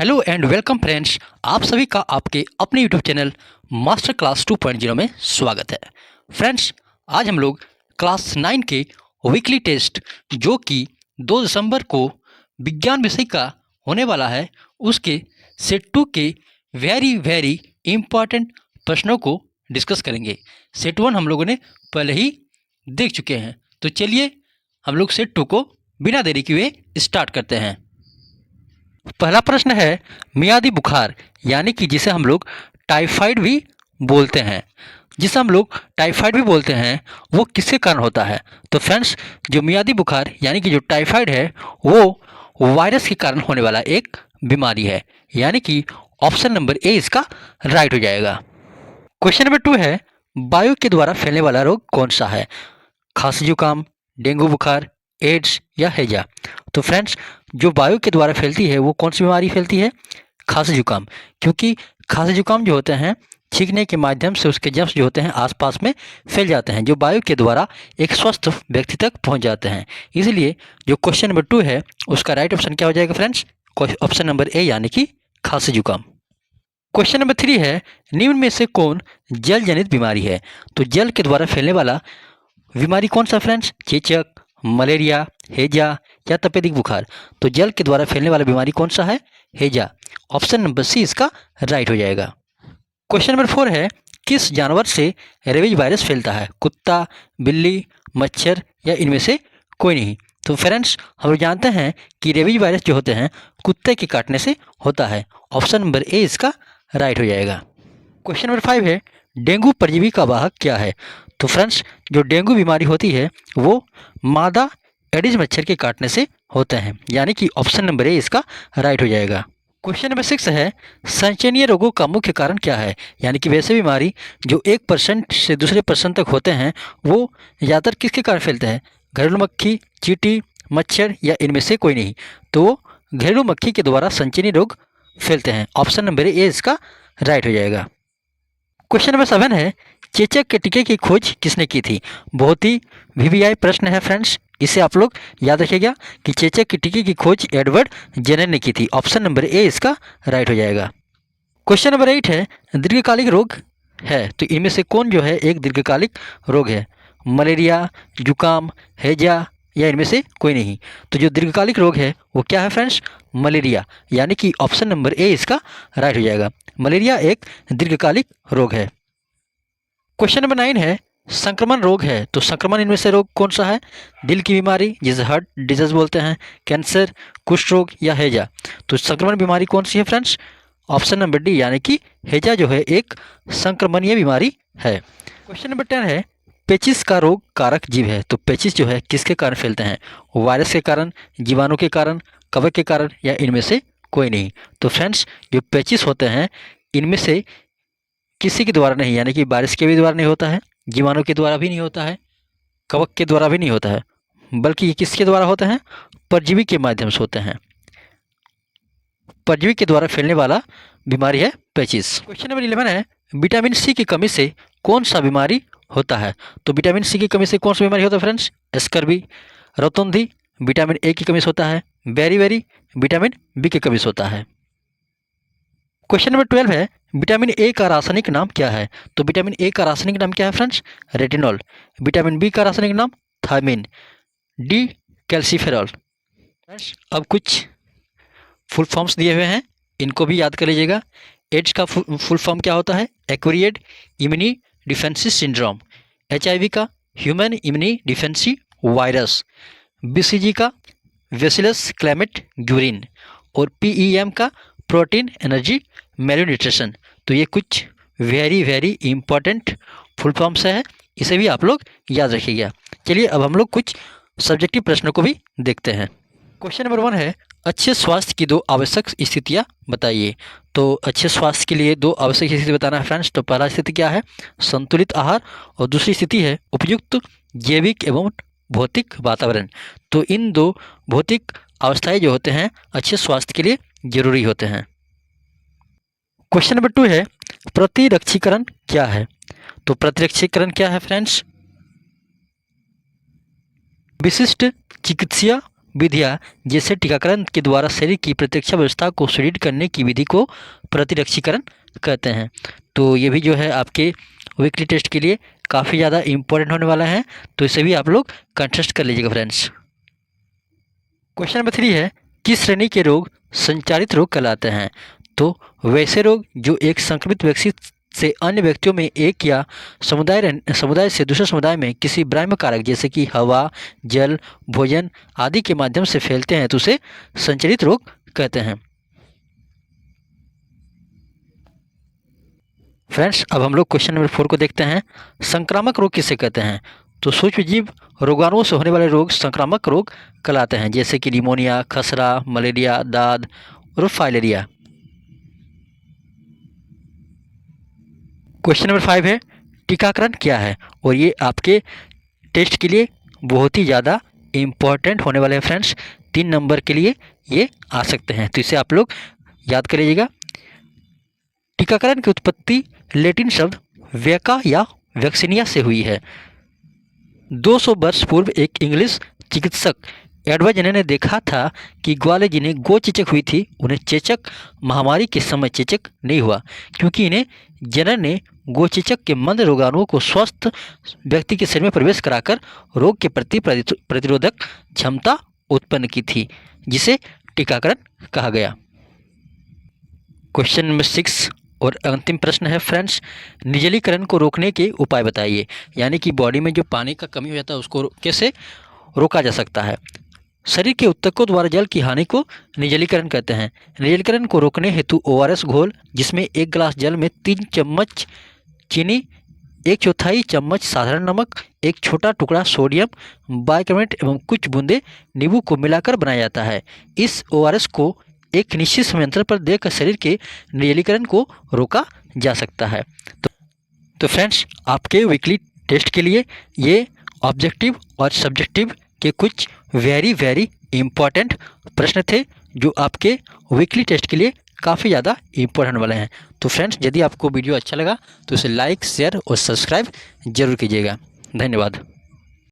Hello and welcome friends, आप सभी का आपके अपने यूट्यूब चैनल मास्टर क्लास 2.0 में स्वागत है। फ्रेंड्स, आज हम लोग क्लास 9 के वीकली टेस्ट जो कि 2 दिसंबर को विज्ञान विषय का होने वाला है, उसके सेट 2 के वेरी इम्पॉर्टेंट प्रश्नों को डिस्कस करेंगे। सेट 1 हम लोगों ने पहले ही देख चुके हैं, तो चलिए हम लोग सेट 2 को बिना देरी किए स्टार्ट करते हैं। पहला प्रश्न है, मियादी बुखार यानी कि जिसे हम लोग टाइफाइड भी बोलते हैं, वो किसके कारण होता है? तो फ्रेंड्स, जो मियादी बुखार यानी कि जो टाइफाइड है वो वायरस के कारण होने वाला एक बीमारी है, यानी कि ऑप्शन नंबर ए इसका राइट हो जाएगा। क्वेश्चन नंबर 2 है, वायु के द्वारा फैलने वाला रोग कौन सा है? खांसी जुकाम, डेंगू बुखार, एड्स या हैजा? तो फ्रेंड्स, जो वायु के द्वारा फैलती है वो कौन सी बीमारी फैलती है? खांसी जुकाम, क्योंकि खांसी जुकाम जो होते हैं छींकने के माध्यम से उसके जर्म्स जो होते हैं आसपास में फैल जाते हैं, जो वायु के द्वारा एक स्वस्थ व्यक्ति तक पहुंच जाते हैं। इसलिए जो क्वेश्चन नंबर 2 है उसका राइट ऑप्शन क्या हो जाएगा फ्रेंड्स? ऑप्शन नंबर ए यानी कि खांसी जुकाम। क्वेश्चन नंबर 3 है, निम्न में से कौन जल जनित बीमारी है? तो जल के द्वारा फैलने वाला बीमारी कौन सा फ्रेंड्स? चेचक, मलेरिया, हैजा या तपेदिक बुखार? तो जल के द्वारा फैलने वाला बीमारी कौन सा है? हैजा। ऑप्शन नंबर सी इसका राइट हो जाएगा। क्वेश्चन नंबर 4 है, किस जानवर से रेबीज वायरस फैलता है? कुत्ता, बिल्ली, मच्छर या इनमें से कोई नहीं? तो फ्रेंड्स, हम लोग जानते हैं कि रेबीज वायरस जो होते हैं कुत्ते के काटने से होता है। ऑप्शन नंबर ए इसका राइट हो जाएगा। क्वेश्चन नंबर 5 है, डेंगू परजीवी का वाहक क्या है? तो फ्रेंड्स, जो डेंगू बीमारी होती है वो मादा एडिस मच्छर के काटने से होते हैं, यानी कि ऑप्शन नंबर ए इसका राइट हो जाएगा। क्वेश्चन नंबर 6 है, संचरणीय रोगों का मुख्य कारण क्या है? यानी कि वैसे बीमारी जो 1% से दूसरे पर्सन तक होते हैं वो ज़्यादातर किसके कारण फैलते हैं? घरेलू मक्खी, चींटी, मच्छर या इनमें से कोई नहीं? तो घरेलू मक्खी के द्वारा संचरणीय रोग फैलते हैं। ऑप्शन नंबर ए इसका राइट हो जाएगा। क्वेश्चन नंबर 7 है, चेचक के टीके की खोज किसने की थी? बहुत ही वीवीआई प्रश्न है फ्रेंड्स, इसे आप लोग याद रखिएगा कि चेचक के टीके की खोज एडवर्ड जेनर ने की थी। ऑप्शन नंबर ए इसका राइट हो जाएगा। क्वेश्चन नंबर 8 है, दीर्घकालिक रोग है तो इनमें से कौन जो है एक दीर्घकालिक रोग है? मलेरिया, जुकाम, हैजा या इनमें से कोई नहीं? तो जो दीर्घकालिक रोग है वो क्या है फ्रेंड्स? मलेरिया, यानी कि ऑप्शन नंबर ए इसका राइट हो जाएगा। मलेरिया एक दीर्घकालिक रोग है। क्वेश्चन नंबर 9 है, संक्रमण रोग है तो संक्रमण इनमें से रोग कौन सा है? दिल की बीमारी जिसे हार्ट डिजीज बोलते हैं, कैंसर, कुष्ठ रोग या हैजा? तो संक्रमण बीमारी कौन सी है फ्रेंड्स? ऑप्शन नंबर डी यानी कि हैजा जो है एक संक्रमणीय बीमारी है। क्वेश्चन नंबर 10 है, पेचिस का रोग कारक जीव है तो पेचिस जो है किसके कारण फैलते हैं? वायरस के कारण, जीवाणु के कारण, कवक के कारण या इनमें से कोई नहीं? तो फ्रेंड्स, जो पेचिस होते हैं इनमें से किसी के द्वारा नहीं, यानी कि वायरस के भी द्वारा नहीं होता है, जीवाणु के द्वारा भी नहीं होता है, कवक के द्वारा भी नहीं होता है, बल्कि ये किसके द्वारा होते हैं? परजीवी के माध्यम से होते हैं। परजीवी के द्वारा फैलने वाला बीमारी है पेचिस। क्वेश्चन नंबर 11 है, विटामिन सी की कमी से कौन सा बीमारी होता है? तो विटामिन सी की कमी से कौन सा बीमारी होता है फ्रेंड्स? स्कर्वी, रतौंधी, विटामिन ए की कमी से होता है, बेरी विटामिन बी की कमी से होता है। क्वेश्चन नंबर 12 है, विटामिन ए का रासायनिक नाम क्या है? तो विटामिन ए का रासायनिक नाम क्या है फ्रेंड्स? रेटिनॉल। विटामिन बी का रासायनिक नाम थायमिन, डी कैल्सीफेरॉल। फ्रेंड्स, अब कुछ फुल फॉर्म्स दिए हुए हैं, इनको भी याद कर लीजिएगा। एड्स का फुल फॉर्म क्या होता है? Acquired immuno deficiency syndrome. HIV का human immuno deficiency virus. BCG का बेसिलस क्लैमिट ग्यूरिन और पीईएम का प्रोटीन एनर्जी मेलन्यूट्रिशन। तो ये कुछ वेरी इंपॉर्टेंट फुल फॉर्म्स है, इसे भी आप लोग याद रखिएगा। चलिए अब हम लोग कुछ सब्जेक्टिव प्रश्नों को भी देखते हैं। क्वेश्चन नंबर 1 है, अच्छे स्वास्थ्य की 2 आवश्यक स्थितियां बताइए। तो अच्छे स्वास्थ्य के लिए 2 आवश्यक स्थिति बताना है फ्रेंड्स। तो पहला स्थिति क्या है? संतुलित आहार, और दूसरी स्थिति है उपयुक्त जैविक एवं भौतिक वातावरण। तो इन 2 भौतिक अवस्थाएं जो होते हैं अच्छे स्वास्थ्य के लिए जरूरी होते हैं। क्वेश्चन नंबर 2 है, प्रतिरक्षीकरण क्या है? तो प्रतिरक्षीकरण क्या है फ्रेंड्स? विशिष्ट चिकित्सीय विधियाँ जैसे टीकाकरण के द्वारा शरीर की प्रतिरक्षा व्यवस्था को सुदृढ़ करने की विधि को प्रतिरक्षीकरण कहते हैं। तो ये भी जो है आपके वीकली टेस्ट के लिए काफ़ी ज़्यादा इम्पोर्टेंट होने वाला है, तो इसे भी आप लोग कंटेस्ट कर लीजिएगा फ्रेंड्स। क्वेश्चन नंबर 3 है, किस श्रेणी के रोग संचारित रोग कहलाते हैं? तो वैसे रोग जो एक संक्रमित व्यक्ति से अन्य व्यक्तियों में एक या समुदाय से दूसरे समुदाय में किसी ब्राह्मण कारक जैसे कि हवा, जल, भोजन आदि के माध्यम से फैलते हैं तो उसे संचारित रोग कहते हैं। फ्रेंड्स, अब हम लोग क्वेश्चन नंबर 4 को देखते हैं। संक्रामक रोग किसे कहते हैं? तो सूक्ष्मजीव रोगाणुओं से होने वाले रोग संक्रामक रोग कहलाते हैं, जैसे कि निमोनिया, खसरा, मलेरिया, दाद और फाइलेरिया। क्वेश्चन नंबर 5 है, टीकाकरण क्या है? और ये आपके टेस्ट के लिए बहुत ही ज़्यादा इम्पॉर्टेंट होने वाले हैं फ्रेंड्स। 3 नंबर के लिए ये आ सकते हैं, तो इसे आप लोग याद कर लीजिएगा। टीकाकरण की उत्पत्ति लैटिन शब्द वैका या वैक्सीनिया से हुई है। 200 वर्ष पूर्व एक इंग्लिश चिकित्सक एडवर्ड जेनर ने देखा था कि ग्वाले जिन्हें गो चेचक हुई थी उन्हें चेचक महामारी के समय चेचक नहीं हुआ, क्योंकि इन्हें जेनर ने गो चेचक के मंद रोगाणुओं को स्वस्थ व्यक्ति के शरीर में प्रवेश कराकर रोग के प्रति प्रतिरोधक क्षमता उत्पन्न की थी, जिसे टीकाकरण कहा गया। क्वेश्चन नंबर 6 और अंतिम प्रश्न है फ्रेंड्स, निर्जलीकरण को रोकने के उपाय बताइए। यानी कि बॉडी में जो पानी का कमी हो जाता है उसको कैसे रोका जा सकता है? शरीर के ऊतकों द्वारा जल की हानि को निर्जलीकरण कहते हैं। निर्जलीकरण को रोकने हेतु ORS घोल, जिसमें 1 गिलास जल में 3 चम्मच चीनी, 1/4 चम्मच साधारण नमक, 1 छोटा टुकड़ा सोडियम बाइकार्बोनेट एवं कुछ बूंदे नींबू को मिलाकर बनाया जाता है। इस ORS को एक निश्चित समय अंतर पर देकर शरीर के निर्जलीकरण को रोका जा सकता है। तो फ्रेंड्स, आपके वीकली टेस्ट के लिए ये ऑब्जेक्टिव और सब्जेक्टिव के कुछ वेरी इम्पॉर्टेंट प्रश्न थे जो आपके वीकली टेस्ट के लिए काफ़ी ज़्यादा इम्पोर्टेंट वाले हैं। तो फ्रेंड्स, यदि आपको वीडियो अच्छा लगा तो इसे लाइक, शेयर और सब्सक्राइब जरूर कीजिएगा। धन्यवाद।